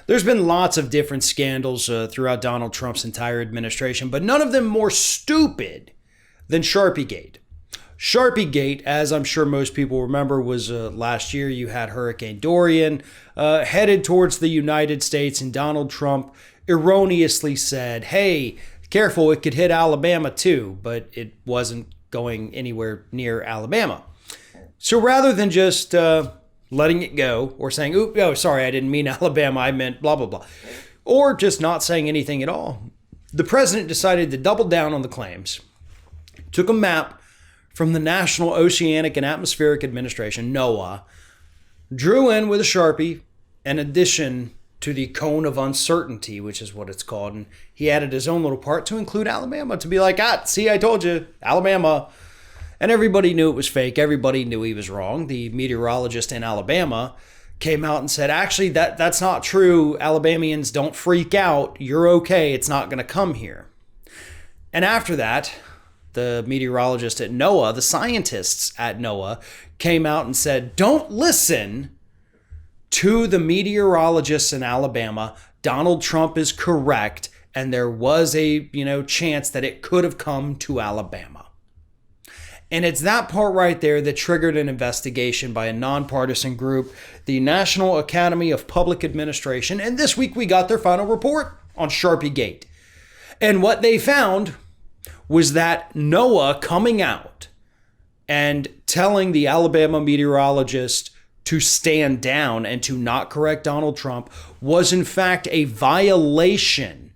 There's been lots of different scandals throughout Donald Trump's entire administration, but none of them more stupid than Sharpiegate. Sharpiegate, as I'm sure most people remember, was last year you had Hurricane Dorian headed towards the United States, and Donald Trump erroneously said, hey, careful, it could hit Alabama too, but it wasn't going anywhere near Alabama. So rather than just letting it go or saying, oh, sorry, I didn't mean Alabama, I meant blah, blah, blah, or just not saying anything at all, the president decided to double down on the claims, took a map from the National Oceanic and Atmospheric Administration, NOAA, drew in with a Sharpie an addition to the cone of uncertainty, which is what it's called, and he added his own little part to include Alabama, to be like, see, I told you, Alabama. And everybody knew it was fake. Everybody knew he was wrong. The meteorologist in Alabama came out and said, actually, that's not true. Alabamians, don't freak out. You're okay. It's not going to come here. And after that, the meteorologist at NOAA, the scientists at NOAA, came out and said, don't listen to the meteorologists in Alabama. Donald Trump is correct. And there was a, chance that it could have come to Alabama. And it's that part right there that triggered an investigation by a nonpartisan group, the National Academy of Public Administration. And this week we got their final report on Sharpiegate. And what they found was that NOAA coming out and telling the Alabama meteorologist to stand down and to not correct Donald Trump was in fact a violation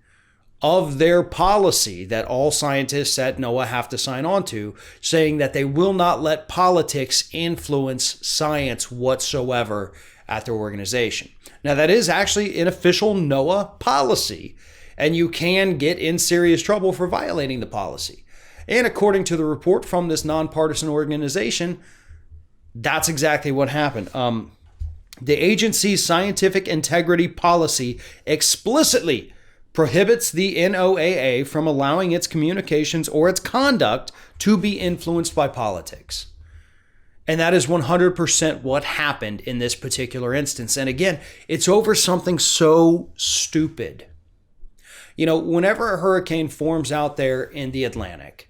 of their policy that all scientists at NOAA have to sign on to, saying that they will not let politics influence science whatsoever at their organization. Now, that is actually an official NOAA policy, and you can get in serious trouble for violating the policy. And according to the report from this nonpartisan organization, that's exactly what happened. The agency's scientific integrity policy explicitly prohibits the NOAA from allowing its communications or its conduct to be influenced by politics. And that is 100% what happened in this particular instance. And again, it's over something so stupid. Whenever a hurricane forms out there in the Atlantic,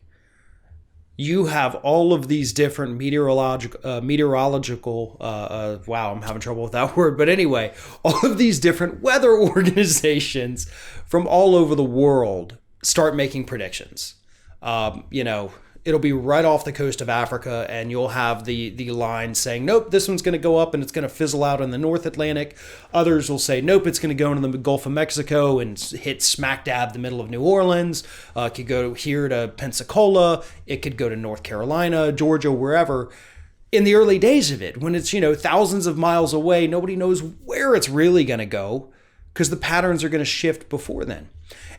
you have all of these different meteorological, wow, I'm having trouble with that word. But anyway, all of these different weather organizations from all over the world start making predictions. It'll be right off the coast of Africa, and you'll have the line saying, nope, this one's going to go up and it's going to fizzle out in the North Atlantic. Others will say, nope, it's going to go into the Gulf of Mexico and hit smack dab the middle of New Orleans. It could go here to Pensacola. It could go to North Carolina, Georgia, wherever. In the early days of it, when it's, thousands of miles away, nobody knows where it's really going to go because the patterns are going to shift before then.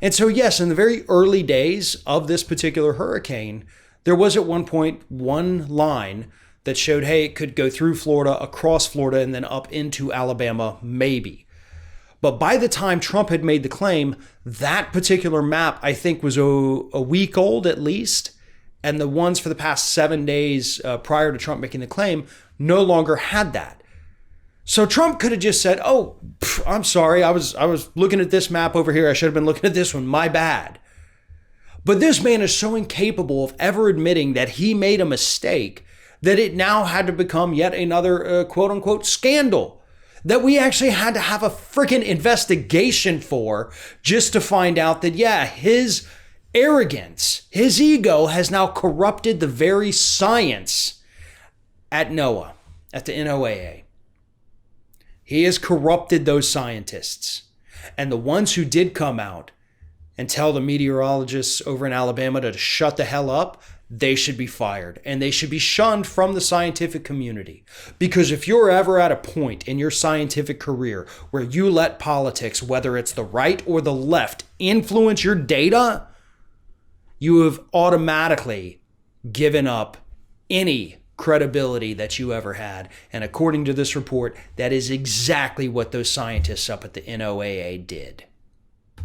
And so, yes, in the very early days of this particular hurricane, there was at one point one line that showed, hey, it could go through Florida, across Florida, and then up into Alabama, maybe. But by the time Trump had made the claim, that particular map, I think, was a week old at least. And the ones for the past 7 days prior to Trump making the claim no longer had that. So Trump could have just said, I'm sorry, I was looking at this map over here. I should have been looking at this one. My bad. But this man is so incapable of ever admitting that he made a mistake that it now had to become yet another quote unquote scandal that we actually had to have a freaking investigation for just to find out that, yeah, his arrogance, his ego has now corrupted the very science at NOAA, at the NOAA. He has corrupted those scientists. And the ones who did come out and tell the meteorologists over in Alabama to shut the hell up, they should be fired. And they should be shunned from the scientific community. Because if you're ever at a point in your scientific career where you let politics, whether it's the right or the left, influence your data, you have automatically given up any credibility that you ever had. And according to this report, that is exactly what those scientists up at the NOAA did.